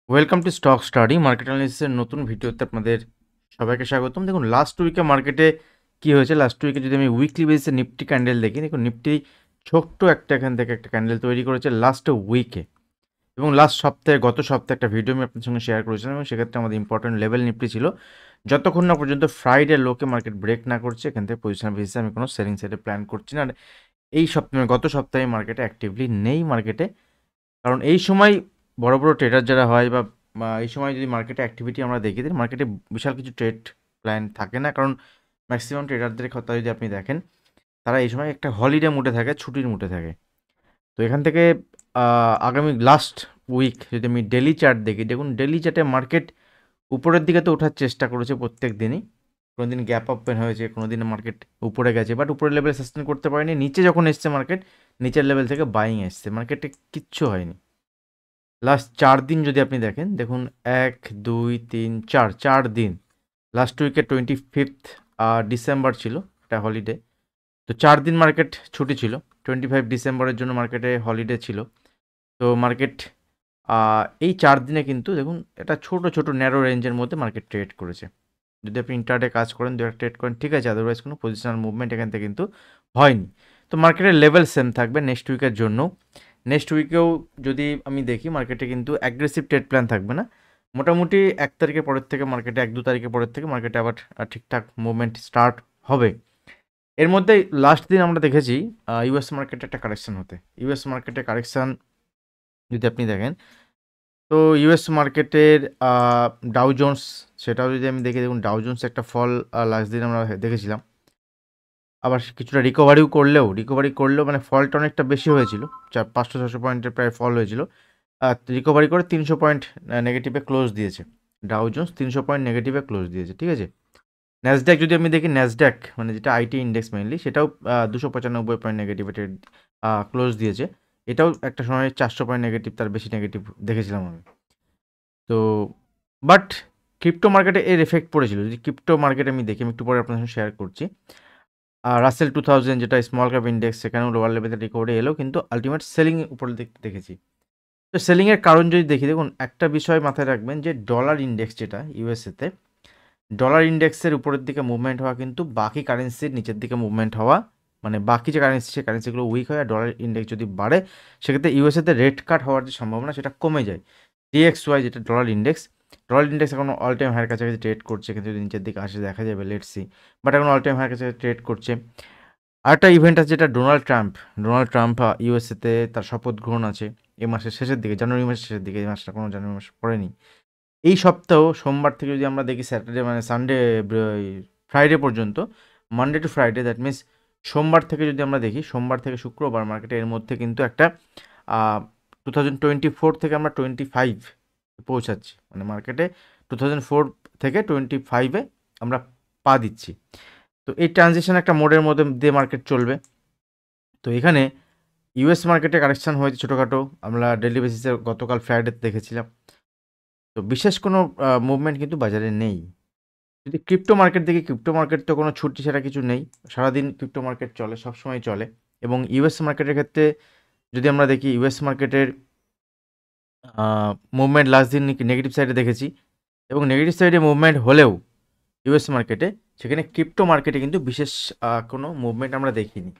Welcome to stock study market অ্যানালিসিসের নতুন ভিডিওতে আপনাদের সবাইকে স্বাগতম। দেখুন লাস্ট উইকে মার্কেটে কি হয়েছে, লাস্ট উইকে যদি আমি উইকলি বেসিসে নিফটি ক্যান্ডেল দেখি, দেখুন নিফটি ছোট্ট একটা এখান থেকে একটা ক্যান্ডেল তৈরি করেছে লাস্ট উইকে, এবং লাস্ট সপ্তাহে গত সপ্তাহে একটা ভিডিও আমি আপনার সঙ্গে শেয়ার করেছিলাম এবং সেক্ষেত্রে আমাদের ইম্পর্টেন্ট লেভেল নিফটি ছিল যতক্ষণ না পর্যন্ত ফ্রাইডে লোকে মার্কেট ব্রেক না করছে এখান থেকে পজিশন বেসিসে আমি কোনো সেলিং সাইডে প্ল্যান করছি না। আর এই সপ্তাহে গত সপ্তাহে মার্কেটে অ্যাক্টিভলি নেই মার্কেটে, কারণ এই সময় বড় বড় ট্রেডার যারা হয় বা এই সময় যদি মার্কেটে অ্যাক্টিভিটি আমরা দেখি, তাহলে মার্কেটে বিশাল কিছু ট্রেড প্ল্যান থাকে না, কারণ ম্যাক্সিমাম ট্রেডারদের কথা যদি আপনি দেখেন, তারা এই সময় একটা হলিডে মুডে থাকে, ছুটির মুডে থাকে। তো এখান থেকে আগামী লাস্ট উইক যদি আমি ডেলি চার্ট দেখি, দেখুন ডেলি চার্টে মার্কেট উপরের দিকে তো ওঠার চেষ্টা করেছে প্রত্যেক দিনই, কোনো দিন গ্যাপ ওপেন হয়েছে, কোনো দিন মার্কেট উপরে গেছে, বাট উপরের লেভেল সাস্টেন করতে পারেনি। নিচে যখন এসছে মার্কেট, নিচের লেভেল থেকে বাইং এসছে, মার্কেটে কিচ্ছু হয়নি। লাস্ট 4 দিন যদি আপনি দেখেন, দেখুন 1, 2, 3, 4 4 দিন, লাস্ট উইকে 25th ডিসেম্বর ছিল, এটা হলিডে। তো 4 দিন মার্কেট ছুটি ছিল, 25 ডিসেম্বরের জন্য মার্কেটে হলিডে ছিল। তো মার্কেট এই 4 দিনে কিন্তু দেখুন এটা ছোট ছোট ন্যারো রেঞ্জের মধ্যে মার্কেট ট্রেড করেছে। যদি আপনি ইন্টারডে কাজ করেন, দু একটা ট্রেড করেন ঠিক আছে, আদারওয়াইজ কোনো পজিশনাল মুভমেন্ট এখান থেকে কিন্তু হয়নি। তো মার্কেটের লেভেল সেম থাকবে নেক্সট উইকের জন্য। নেক্সট উইকেও যদি আমি দেখি, মার্কেটে কিন্তু অ্যাগ্রেসিভ ট্রেড প্ল্যান থাকবে না। মোটামুটি 1 তারিখের পরের থেকে মার্কেটে 1-2 তারিখের পরের থেকে মার্কেটে আবার ঠিকঠাক মুভমেন্ট স্টার্ট হবে। এর মধ্যে লাস্ট দিন আমরা দেখেছি ইউএস মার্কেটে একটা কারেকশন হতে। ইউএস মার্কেটে কারেকশান যদি আপনি দেখেন, তো ইউএস মার্কেটের ডাউ জোন্স, সেটাও যদি আমি দেখি, দেখুন ডাউ জোন্স একটা ফল লাস্ট দিন আমরা দেখেছিলাম। আবার কিছুটা রিকভারি করলেও মানে ফলটা অনেকটা বেশি হয়েছিল, 500-600 পয়েন্টের প্রায় ফল হয়েছিল। রিকভারি করে 300 পয়েন্ট নেগেটিভে ক্লোজ দিয়েছে। ডাউ জোন্স 300 পয়েন্ট নেগেটিভে ক্লোজ দিয়েছে, ঠিক আছে। ন্যাসড্যাক যদি আমি দেখি, ন্যাসড্যাক মানে যেটা আইটি ইন্ডেক্স মেইনলি, সেটাও 295 পয়েন্ট নেগেটিভে ক্লোজ দিয়েছে। এটাও একটা সময় 400 পয়েন্ট নেগেটিভ, তার বেশি নেগেটিভ দেখেছিলাম আমি। তো বাট ক্রিপ্টো মার্কেটে এর এফেক্ট পড়েছিল। যদি ক্রিপ্টো মার্কেট আমি দেখি, আমি একটু পরে আপনার সঙ্গে শেয়ার করছি। রাসেল 2000 যেটা স্মল ক্যাপ ইন্ডেক্স, সেখানেও লোয়ার লেভেলে রিকভারি এলো, কিন্তু আলটিমেট সেলিং উপরের দিক দেখেছি। তো সেলিংয়ের কারণ যদি দেখি, দেখুন একটা বিষয় মাথায় রাখবেন যে ডলার ইন্ডেক্স যেটা ইউএসএতে, ডলার ইন্ডেক্সের উপরের দিকে মুভমেন্ট হওয়া কিন্তু বাকি কারেন্সির নিচের দিকে মুভমেন্ট হওয়া, মানে বাকি যে কারেন্সি, সেই কারেন্সিগুলো উইক হয় আর ডলার ইন্ডেক্স যদি বাড়ে, সেক্ষেত্রে ইউএসএতে রেট কাট হওয়ার যে সম্ভাবনা সেটা কমে যায়। ডিএক্সওয়াই যেটা ডলার ইন্ডেক্স এখন অল টাইম হায়ার কাছাকাছি ট্রেড করছে, কিন্তু যদি নিচের দিকে আসে দেখা যাবে, লেটস সি। বাট এখন অল টাইম হায়ার কাছাকাছি ট্রেড করছে। আরেকটা ইভেন্ট আছে যেটা ডোনাল্ড ট্রাম্প ইউএসএতে তার শপথ গ্রহণ আছে এই মাসের শেষের দিকে, জানুয়ারি মাসের শেষের দিকে। এই মাসটা কোনো জানুয়ারি মাস পড়েনি। এই সপ্তাহ সোমবার থেকে যদি আমরা দেখি, স্যাটারডে মানে সানডে, ফ্রাইডে পর্যন্ত, Monday to Friday, that means সোমবার থেকে যদি আমরা দেখি, সোমবার থেকে শুক্রবার মার্কেটে এর মধ্যে কিন্তু একটা 2024 থেকে আমরা 25 পৌঁছাচ্ছি, মানে মার্কেটে 2004 থেকে 25-এ আমরা পা দিচ্ছি। তো এই ট্রানজিশন একটা মোডের মধ্যে দিয়ে মার্কেট চলবে। তো এখানে ইউএস মার্কেটে কারেকশান হয়েছে ছোটোখাটো, আমরা ডেইলি বেসিসে গতকাল ফ্রাইডেতে দেখেছিলাম। তো বিশেষ কোনো মুভমেন্ট কিন্তু বাজারে নেই। যদি ক্রিপ্টো মার্কেট দেখি, ক্রিপ্টো মার্কেট তো কোনো ছুটি ছাড়া কিছু নেই, সারাদিন ক্রিপ্টো মার্কেট চলে, সবসময় চলে। এবং ইউএস মার্কেটের ক্ষেত্রে যদি আমরা দেখি, ইউএস মার্কেটের মুভমেন্ট লাস্ট দিন নেগেটিভ সাইডে দেখেছি, এবং নেগেটিভ সাইডে মুভমেন্ট হলেও ইউএস মার্কেটে, সেখানে ক্রিপ্টো মার্কেটে কিন্তু বিশেষ কোনো মুভমেন্ট আমরা দেখিনি।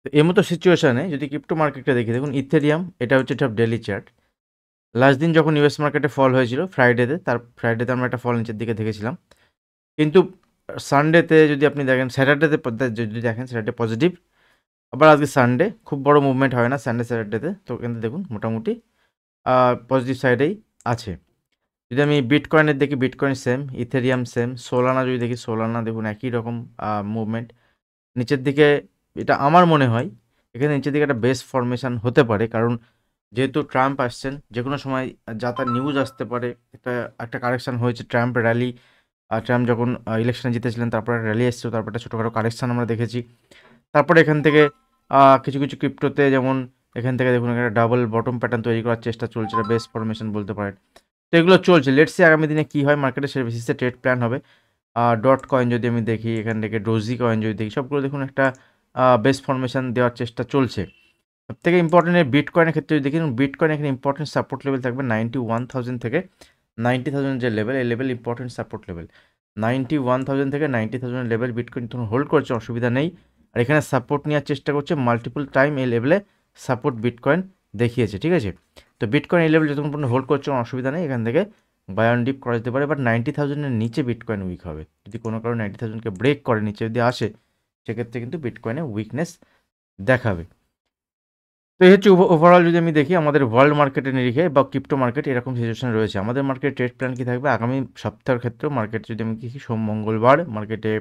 তো এই মতো সিচুয়েশানে যদি ক্রিপ্টো মার্কেটটা দেখি, দেখুন ইথেরিয়াম, এটা হচ্ছে একটা ডেলি চার্ট। লাস্ট দিন যখন ইউএস মার্কেটে ফল হয়েছিল ফ্রাইডেতে, তার ফ্রাইডেতে আমরা একটা ফল নিচের দিকে দেখেছিলাম, কিন্তু সানডেতে যদি আপনি দেখেন, স্যাটারডেতে যদি দেখেন, স্যাটারডে পজিটিভ। আবার আজকে সানডে, খুব বড় মুভমেন্ট হয় না সানডে স্যাটারডেতে, তো কিন্তু দেখুন মোটামুটি পজিটিভ সাইডেই আছে। যদি আমি বিটকয়েনের দেখি, bitcoin same, Ethereum same, Solana যদি দেখি, সোলানা দেখুন একই রকম মুভমেন্ট নিচের দিকে। এটা আমার মনে হয় এখানে নিচের দিকে একটা বেস ফরমেশন হতে পারে, কারণ যেহেতু ট্রাম্প আসছেন, যে কোনো সময় যা তার নিউজ আসতে পারে। একটা একটা কারেকশান হয়েছে, ট্রাম্প র্যালি, ট্রাম্প যখন ইলেকশনে জিতেছিলেন, তারপরে র্যালি এসেছিল, তারপর একটা ছোটোখাটো কারেকশান আমরা দেখেছি। তারপরে এখান থেকে কিছু কিছু ক্রিপ্টোতে, যেমন এখান থেকে দেখুন একটা ডাবল বটম প্যাটার্ন তৈরি করার চেষ্টা চলছে, এটা বেস ফরমেশন বলতে পারেন। তো এগুলো চলছে। লেটস সি আগামী দিনে কী হয় মার্কেটে, সে বেসিসে ট্রেড প্ল্যান হবে। ডট কয়েন যদি আমি দেখি, এখান থেকে ডোজি কয়েন যদি দেখি, সবগুলো দেখুন একটা বেস ফরমেশন দেওয়ার চেষ্টা চলছে। সবথেকে ইম্পর্টেন্ট এই বিটকয়েনের ক্ষেত্রে যদি দেখি, বিটকয়েন এখানে ইম্পর্টেন্ট সাপোর্ট লেভেল থাকবে 91,000 থেকে 90,000 যে লেভেল, এই লেভেল ইম্পর্টেন্ট সাপোর্ট লেভেল। 91,000 থেকে 90,000 লেভেল বিটকয়েন তখন হোল্ড করছে, অসুবিধা নেই। আর এখানে সাপোর্ট নেওয়ার চেষ্টা করছে, মাল্টিপল টাইম এই লেভেলে সাপোর্ট বিটকয়েন দেখিয়েছে, ঠিক আছে। তো বিটকয়েন এই লেভেল যতক্ষণ পর্যন্ত হোল্ড করছে কোনো অসুবিধা নেই, এখান থেকে বাই অন ডিপ করা যেতে পারে। বাট 90,000-এর নিচে বিটকয়েন উইক হবে। যদি কোনো কারণে 90,000-কে ব্রেক করে নিচে যদি আসে, সেক্ষেত্রে কিন্তু বিটকয়েনে উইকনেস দেখাবে। তো এই হচ্ছে ওভারঅল যদি আমি দেখি আমাদের ওয়ার্ল্ড মার্কেটের নিরিখে বা ক্রিপ্টো মার্কেট এরকম সিচুয়েশন রয়েছে। আমাদের মার্কেট ট্রেড প্ল্যান কী থাকবে আগামী সপ্তাহের ক্ষেত্রেও, মার্কেট যদি আমি দেখি সোম মঙ্গলবার মার্কেটে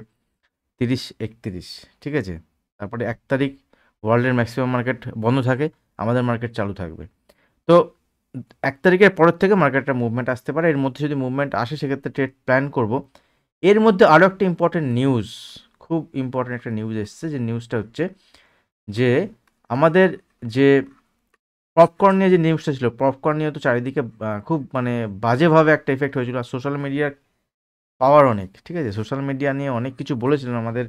30-31, ঠিক আছে। তারপরে 1 তারিখ ওয়ার্ল্ডের ম্যাক্সিমাম মার্কেট বন্ধ থাকে, আমাদের মার্কেট চালু থাকবে। তো 1 তারিখের পরের থেকে মার্কেটটা মুভমেন্ট আসতে পারে। এর মধ্যে যদি মুভমেন্ট আসে সেক্ষেত্রে ট্রেড প্ল্যান করব। এর মধ্যে আরও একটা ইম্পর্টেন্ট নিউজ, খুব ইম্পর্টেন্ট একটা নিউজ এসছে, যে নিউজটা হচ্ছে যে আমাদের যে পপকর্ন নিয়ে যে নিউজটা ছিল, পপকর্ন নিয়ে তো চারিদিকে খুব মানে বাজেভাবে একটা এফেক্ট হয়েছিল। আর সোশ্যাল মিডিয়ার পাওয়ার অনেক, ঠিক আছে। সোশ্যাল মিডিয়া নিয়ে অনেক কিছু বলেছিলেন আমাদের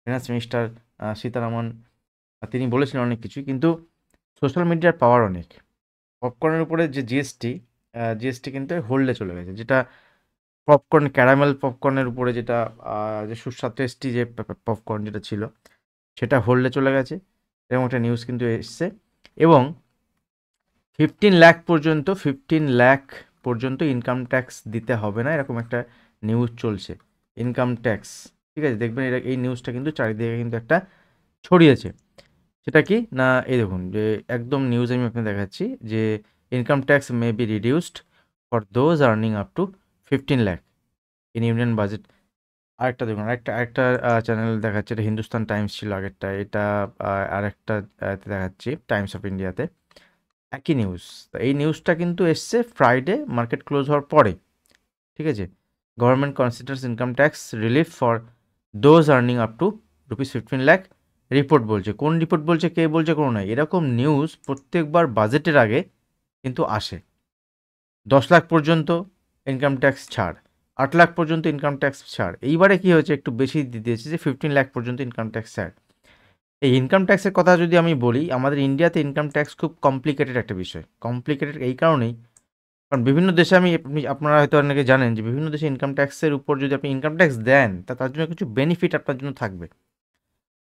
ফিনান্স মিনিস্টার সীতারামন, তিনি বলেছিলেন অনেক কিছুই, কিন্তু সোশ্যাল মিডিয়ার পাওয়ার অনেক। পপকর্নের উপরে যে জিএসটি কিন্তু হোল্ডে চলে গেছে, যেটা পপকর্ন ক্যারামেল পপকর্নের উপরে যেটা যে সুস্বাদু টেস্টি যে পপকর্ন যেটা ছিল, সেটা হোল্ডে চলে গেছে, এরকম একটা নিউজ কিন্তু এসছে। এবং 15 লাখ পর্যন্ত ইনকাম ট্যাক্স দিতে হবে না, এরকম একটা নিউজ চলছে। ইনকাম ট্যাক্স, ঠিক আছে, দেখবেন এই নিউজটা কিন্তু চারিদিকে কিন্তু একটা ছড়িয়েছে। সেটা কি না, এই দেখুন যে একদম নিউজ আমি আপনাকে দেখাচ্ছি যে income tax may be reduced for those earning up to 15 lakh in union budget. আরেকটা দেখুন, আরেকটা চ্যানেল দেখাচ্ছে, এটা হিন্দুস্তান টাইমস ছিল আগেরটা, এটা আরেকটা দেখাচ্ছি টাইমস অফ ইন্ডিয়াতে, একই নিউজ। তো এই নিউজটা কিন্তু এসছে ফ্রাইডে মার্কেট ক্লোজ হওয়ার পরে, ঠিক আছে। Government considers income tax relief for those earning up to ₹15 lakh, report বলছে। কোন রিপোর্ট বলছে, কে বলছে, কোনো নয়, এরকম নিউজ প্রত্যেকবার বাজেটের আগে কিন্তু আসে। 10 লাখ পর্যন্ত ইনকাম ট্যাক্স ছাড়, 8 লাখ পর্যন্ত ইনকাম ট্যাক্স ছাড়। এইবারে কী হয়েছে, একটু বেশি দিয়েছে, যে 15 লাখ পর্যন্ত ইনকাম ট্যাক্স ছাড়। এই ইনকাম ট্যাক্সের কথা যদি আমি বলি, আমাদের ইন্ডিয়াতে ইনকাম ট্যাক্স খুব কমপ্লিকেটেড একটা বিষয়। কমপ্লিকেটেড এই কারণেই, কারণ বিভিন্ন দেশে আপনারা হয়তো অনেকে জানেন যে বিভিন্ন দেশে ইনকাম ট্যাক্সের উপর যদি আপনি ইনকাম ট্যাক্স দেন, তার জন্য কিছু বেনিফিট আপনার জন্য থাকবে,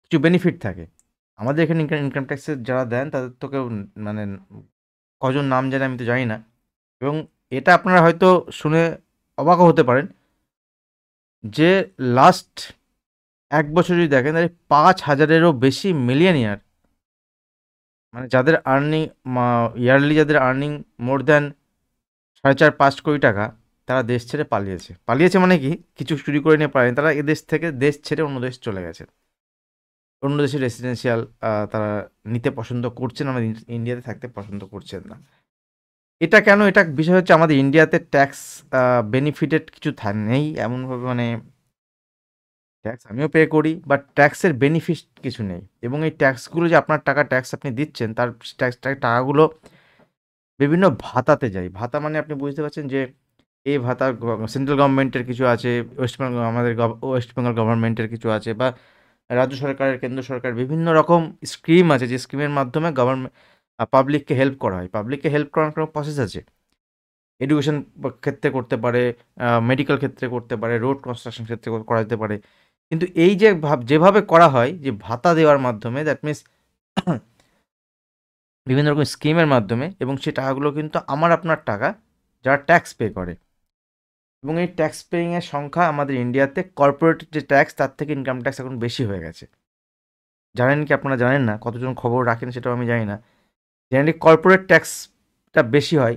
কিছু বেনিফিট থাকে। আমাদের এখানে ইনকাম ট্যাক্সের যারা দেন তাদের তো কেউ মানে কজন নাম জানে আমি তো জানি না। এবং এটা আপনারা হয়তো শুনে অবাকও হতে পারেন যে লাস্ট 1 বছর যদি দেখেন, তাহলে 5,000-এরও বেশি মিলিয়নিয়ার, মানে যাদের আর্নিং ইয়ারলি, যাদের আর্নিং মোর দ্যান 4.5-5 কোটি টাকা, তারা দেশ ছেড়ে পালিয়েছে। মানে কি, কিছু চুরি করে নিয়ে পারেন, তারা এদেশ থেকে দেশ ছেড়ে অন্য দেশ চলে গেছে, অন্য দেশের রেসিডেন্সিয়াল তারা নিতে পছন্দ করছেন, আমাদের ইন্ডিয়াতে থাকতে পছন্দ করছেন না। এটা কেন, এটা বিষয় হচ্ছে আমাদের ইন্ডিয়াতে ট্যাক্স বেনিফিটেড কিছু নেই এমনভাবে, মানে ট্যাক্স আমিও পে করি, বাট ট্যাক্সের বেনিফিট কিছু নেই। এবং এই ট্যাক্সগুলো যে আপনার টাকা ট্যাক্স আপনি দিচ্ছেন, তার টাকাগুলো বিভিন্ন ভাতাতে যায়। ভাতা মানে আপনি বুঝতে পারছেন যে এই ভাতা সেন্ট্রাল গভর্নমেন্টের কিছু আছে, ওয়েস্ট বেঙ্গল গভর্নমেন্টের কিছু আছে, বা রাজ্য সরকারের, কেন্দ্র সরকার, বিভিন্ন রকম স্কিম আছে, যে স্কিমের মাধ্যমে পাবলিককে হেল্প করা হয়। পাবলিককে হেল্প করার কোনো প্রসেস আছে, এডুকেশন ক্ষেত্রে করতে পারে, মেডিকেল ক্ষেত্রে করতে পারে, রোড কনস্ট্রাকশন ক্ষেত্রে করা যেতে পারে। কিন্তু এই যে যেভাবে করা হয়, যে ভাতা দেওয়ার মাধ্যমে, দ্যাট মিনস বিভিন্ন রকম স্কিমের মাধ্যমে, এবং সেই টাকাগুলো কিন্তু আপনার টাকা, যারা ট্যাক্স পে করে। এবং এই ট্যাক্স পেইংয়ের সংখ্যা আমাদের ইন্ডিয়াতে কর্পোরেট যে ট্যাক্স, তার থেকে ইনকাম ট্যাক্স এখন বেশি হয়ে গেছে। জানেন কি, আপনারা জানেন না, কতজন খবর রাখেন সেটাও আমি জানি না। জেনারেলি কর্পোরেট ট্যাক্সটা বেশি হয়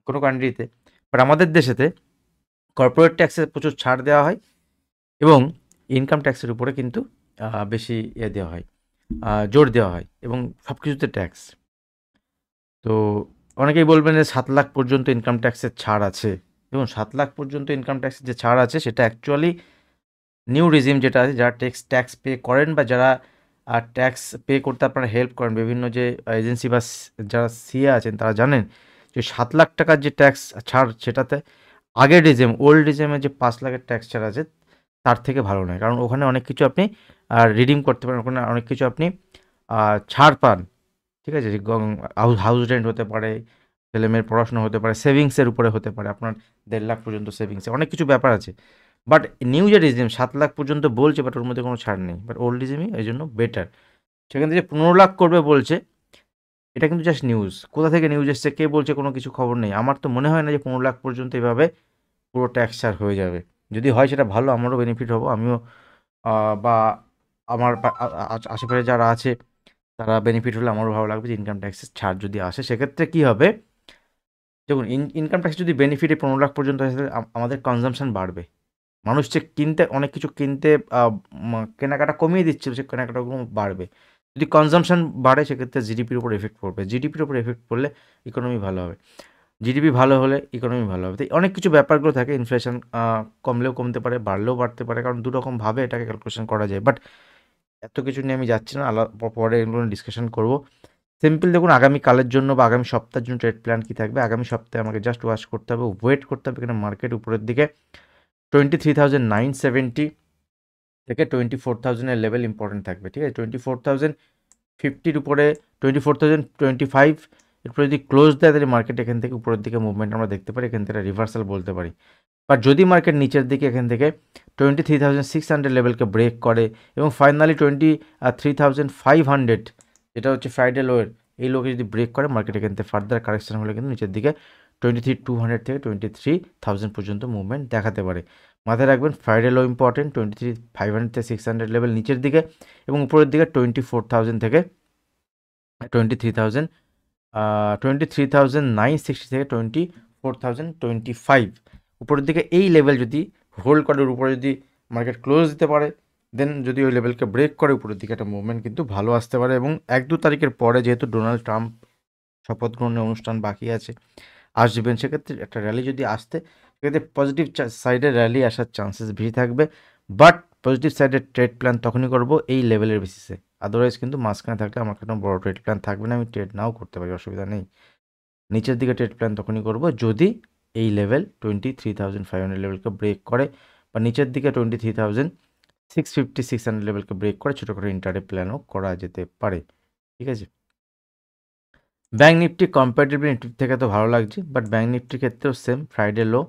কোনো কান্ট্রিতে, বাট আমাদের দেশেতে কর্পোরেট ট্যাক্সে প্রচুর ছাড় দেওয়া হয়, এবং ইনকাম ট্যাক্সের উপরে কিন্তু বেশি দেওয়া হয়, জোর দেওয়া হয়, এবং সব কিছুতে ট্যাক্স। তো অনেকেই বলবেন যে 7 লাখ পর্যন্ত ইনকাম ট্যাক্সের ছাড় আছে। দেখুন, 7 লাখ পর্যন্ত ইনকাম ট্যাক্সের যে ছাড় আছে, সেটা অ্যাকচুয়ালি নিউ রেজিম যেটা আছে, যারা ট্যাক্স পে করেন, বা যারা ট্যাক্স পে করতে আপনারা হেল্প করেন, বিভিন্ন যে এজেন্সি বা যারা সিএ আছেন, তারা জানেন যে 7 লাখ টাকার যে ট্যাক্স ছাড় সেটাতে আগের ডিজেম ওল্ড ডিজেমের যে 5 লাখের ট্যাক্স ছাড় আছে তার থেকে ভালো নয়, কারণ ওখানে অনেক কিছু আপনি রিডিম করতে পারেন, ওখানে অনেক কিছু আপনি ছাড় পান। ঠিক আছে, হাউস রেন্ট হতে পারে, ছেলেমেয়ের পড়াশোনা হতে পারে, সেভিংসের উপরে হতে পারে, আপনার 1.5 লাখ পর্যন্ত সেভিংসে অনেক কিছু ব্যাপার আছে। বাট নিউ যে রিজিম 7 লাখ পর্যন্ত বলছে, বাট ওর মধ্যে কোনো ছাড় নেই, বাট ওল্ড রিজিমই এই জন্য বেটার। সেখান থেকে 15 লাখ করবে বলছে, এটা কিন্তু জাস্ট নিউজ। কোথা থেকে নিউজ এসছে, কে বলছে, কোনো কিছু খবর নেই। আমার তো মনে হয় না যে 15 লাখ পর্যন্ত এভাবে পুরো ট্যাক্স ছাড় হয়ে যাবে। যদি হয় সেটা ভালো, আমারও বেনিফিট হবো, আমিও বা আমার আশেপাশে যারা আছে তারা বেনিফিট হলে আমারও ভালো লাগবে যে ইনকাম ট্যাক্সের ছাড় যদি আসে। সেক্ষেত্রে কী হবে, দেখুন ইনকাম ট্যাক্স যদি বেনিফিটে 15 লাখ পর্যন্ত আসে, আমাদের কনজামশন বাড়বে। মানুষ যে কিনতে, অনেক কিছু কিনতে কেনাকাটা কমিয়ে দিচ্ছিল, সে কেনাকাটাগুলো বাড়বে। যদি কনজামশন বাড়ে সেক্ষেত্রে জিডিপির উপর এফেক্ট পড়বে, জিডিপির উপর এফেক্ট পড়লে ইকোনমি ভালো হবে, জিডিপি ভালো হলে ইকোনমি ভালো হবে। তো অনেক কিছু ব্যাপারগুলো থাকে, ইনফ্লেশন কমলেও কমতে পারে, বাড়লেও বাড়তে পারে, কারণ দুরকমভাবে এটাকে ক্যালকুলেশন করা যায়। বাট এত কিছু নিয়ে আমি যাচ্ছি না, পরে এগুলো ডিসকাশন করবো। সিম্পল দেখুন, আগামীকালের জন্য বা আগামী সপ্তাহের জন্য ট্রেড প্ল্যান কী থাকবে। আগামী সপ্তাহে আমাকে জাস্ট ওয়াচ করতে হবে, ওয়েট করতে হবে, এখানে মার্কেট উপরের দিকে 23,970 থেকে 24,000-এর লেভেল ইম্পর্টেন্ট থাকবে। ঠিক আছে, 24,050-র উপরে, 24,025 এরপরে যদি ক্লোজ দেয়, তাহলে মার্কেট এখান থেকে উপরের দিকে মুভমেন্ট আমরা দেখতে পারি, এখান থেকে রিভার্সাল বলতে পারি। বাট যদি মার্কেট নিচের দিকে এখান থেকে 23,600 লেভেলকে ব্রেক করে এবং ফাইনালি 23,500, যেটা হচ্ছে ফ্রাইডে লোয়ের, এই লোকে যদি ব্রেক করে, মার্কেট এখান থেকে ফার্দার কারেকশন হলে কিন্তু নিচের দিকে 23,200 থেকে 23,000 পর্যন্ত মুভমেন্ট দেখাতে পারে। মাথায় রাখবেন, ফ্রাইডে লো ইম্পর্টেন্ট, 23,500 থেকে 600 লেভেল নিচের দিকে, এবং উপরের দিকে 24,000 থেকে 23,000, 23,960 থেকে 24,025 উপরের দিকে। এই লেভেল যদি হোল্ড করে, উপরে যদি মার্কেট ক্লোজ দিতে পারে, দেন যদি ওই লেভেলকে ব্রেক করে, উপরের দিকে একটা মুভমেন্ট কিন্তু ভালো আসতে পারে। এবং 1-2 তারিখের পরে, যেহেতু ডোনাল্ড ট্রাম্প শপথ গ্রহণের অনুষ্ঠান বাকি আছে, আসবেন, সেক্ষেত্রে একটা র্যালি যদি আসতে, সেক্ষেত্রে পজিটিভ সাইডে র্যালি আসার চান্সেস বেশি থাকবে। বাট পজিটিভ সাইডের ট্রেড প্ল্যান তখনই করবো এই লেভেলের বেসিসে, আদারওয়াইজ কিন্তু মাঝখানে থাকলে আমার কোনো বড় ট্রেড প্ল্যান থাকবে না, আমি ট্রেড নাও করতে পারি, অসুবিধা নেই। নিচের দিকে ট্রেড প্ল্যান তখনই করবো যদি এই লেভেল 23,500 লেভেলকে ব্রেক করে, বা নিচের দিকে 23,650-600 লেভেলকে ব্রেক করে ছোটোখাটো ইন্টারডে প্ল্যানও করা যেতে পারে। ঠিক আছে, ব্যাঙ্ক নিফটি কম্পারেটিভলি নিফটির থেকে তো ভালো লাগছে, বাট ব্যাঙ্ক নিফটির ক্ষেত্রেও সেম, ফ্রাইডে লো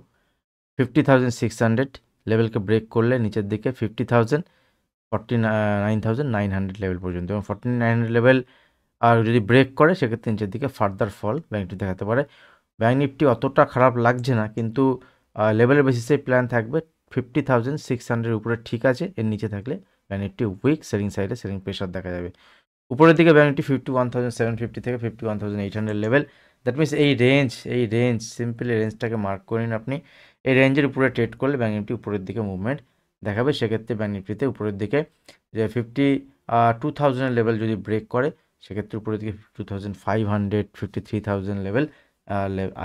50,600 লেভেলকে ব্রেক করলে নিচের দিকে 50,000, 49,900 লেভেল পর্যন্ত, এবং 4900 লেভেল আর যদি ব্রেক করে, সেক্ষেত্রে নিচের দিকে ফার্দার ফল ব্যাঙ্ক নিফটি দেখাতে পারে। ব্যাঙ্ক নিফটি অতটা খারাপ লাগছে না, কিন্তু লেভেলের বেসিসে প্ল্যান থাকবে 50,600 উপরে ঠিক আছে, এর নিচে থাকলে ব্যাঙ্ক নিফটি উইক, সেলিং সাইডে সেলিং প্রেশার দেখা যাবে। উপরের দিকে ব্যাঙ্ক নিফটি 51,750 থেকে 51,800 লেভেল, দ্যাট মিনস এই রেঞ্জ সিম্পলি রেঞ্জটাকে মার্ক করে নিন আপনি। এই রেঞ্জের উপরে ট্রেড করলে ব্যাঙ্ক নিফটি উপরের দিকে মুভমেন্ট দেখাবে। সেক্ষেত্রে ব্যাঙ্ক নিফটিতে উপরের দিকে যে 52,000 লেভেল যদি ব্রেক করে, সেক্ষেত্রে উপরের দিকে 52,500, 53,000 লেভেল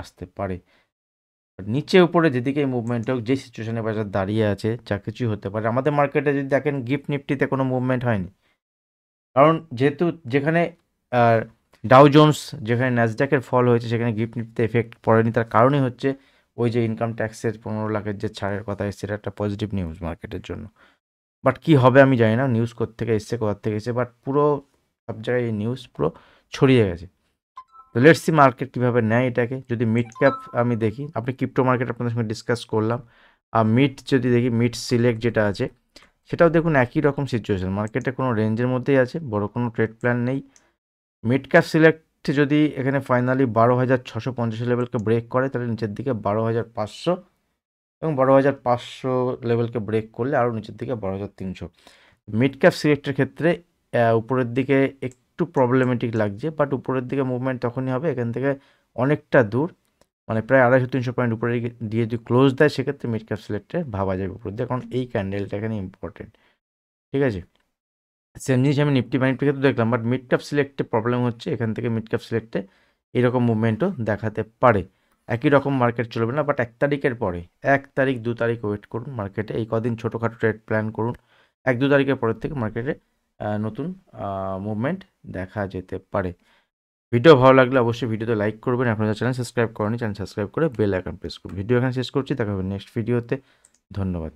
আসতে পারে। নিচে উপরে যেদিকে মুভমেন্ট হোক, যে সিচুয়েশনে বাজার দাঁড়িয়ে আছে, যা কিছুই হতে পারে। আমাদের মার্কেটে যদি দেখেন, গিফট নিফটিতে কোনো মুভমেন্ট হয়নি, কারণ যেহেতু যেখানে ডাউ জোন্স, যেখানে ন্যাসড্যাকের ফল হয়েছে, সেখানে গিফট নিফটিতে এফেক্ট পড়েনি। তার কারণই হচ্ছে ওই যে ইনকাম ট্যাক্সের 15 লাখের যে ছাড়ের কথা এসছে, সেটা একটা পজিটিভ নিউজ মার্কেটের জন্য। বাট কী হবে আমি জানি না, নিউজ কোত্থেকে এসছে, কোথা থেকে এসছে, বাট পুরো সব জায়গায় এই নিউজ পুরো ছড়িয়ে গেছে। তো লেটস সি মার্কেট কীভাবে নেয় এটাকে। যদি মিড ক্যাপ আমি দেখি, আপনি ক্রিপ্টো মার্কেট আপনাদের সঙ্গে ডিসকাস করলাম, আর মিড যদি দেখি, মিড সিলেক্ট যেটা আছে, সেটাও দেখুন একই রকম সিচুয়েশন, মার্কেটে কোনো রেঞ্জের মধ্যেই আছে, বড় কোনো ট্রেড প্ল্যান নেই। মিড ক্যাপ সিলেক্ট যদি এখানে ফাইনালি 12,650 লেভেলকে ব্রেক করে, তাহলে নিচের দিকে 12,500, এবং 12,500 লেভেলকে ব্রেক করলে আরও নিচের দিকে 12,300। মিড ক্যাপ সিলেক্টের ক্ষেত্রে উপরের দিকে একটু প্রবলেমেটিক লাগছে, বাট উপরের দিকে মুভমেন্ট তখনই হবে এখান থেকে অনেকটা দূর, মানে প্রায় 250-300 পয়েন্ট উপরে দিয়ে যদি ক্লোজ দেয়, সেক্ষেত্রে মিড ক্যাপ সিলেক্টে ভাবা যাবে উপরের দিকে, কারণ এই ক্যান্ডেলটা এখানে ইম্পর্টেন্ট। ঠিক আছে, সেম জিনিস আমি নিফটি নিফটির ক্ষেত্রে দেখলাম, বাট মিড ক্যাপ সিলেক্টে প্রবলেম হচ্ছে, এখান থেকে মিড ক্যাপ সিলেক্টে এইরকম মুভমেন্টও দেখাতে পারে। একই রকম মার্কেট চলবে না, বাট 1 তারিখের পরে, 1 তারিখ 2 তারিখ ওয়েট করুন মার্কেটে, এই কদিন ছোটোখাটো ট্রেড প্ল্যান করুন, 1-2 তারিখের পরের থেকে মার্কেটে নতুন মুভমেন্ট দেখা যেতে পারে। ভিডিও ভালো লাগলে অবশ্যই ভিডিওতে লাইক করবেন, আপনাদের চ্যানেল সাবস্ক্রাইব করেনি চ্যানেল সাবস্ক্রাইব করে বেল আইকন প্রেস করুন। ভিডিও এখানে শেষ করছি, দেখা হবে নেক্সট ভিডিওতে। ধন্যবাদ।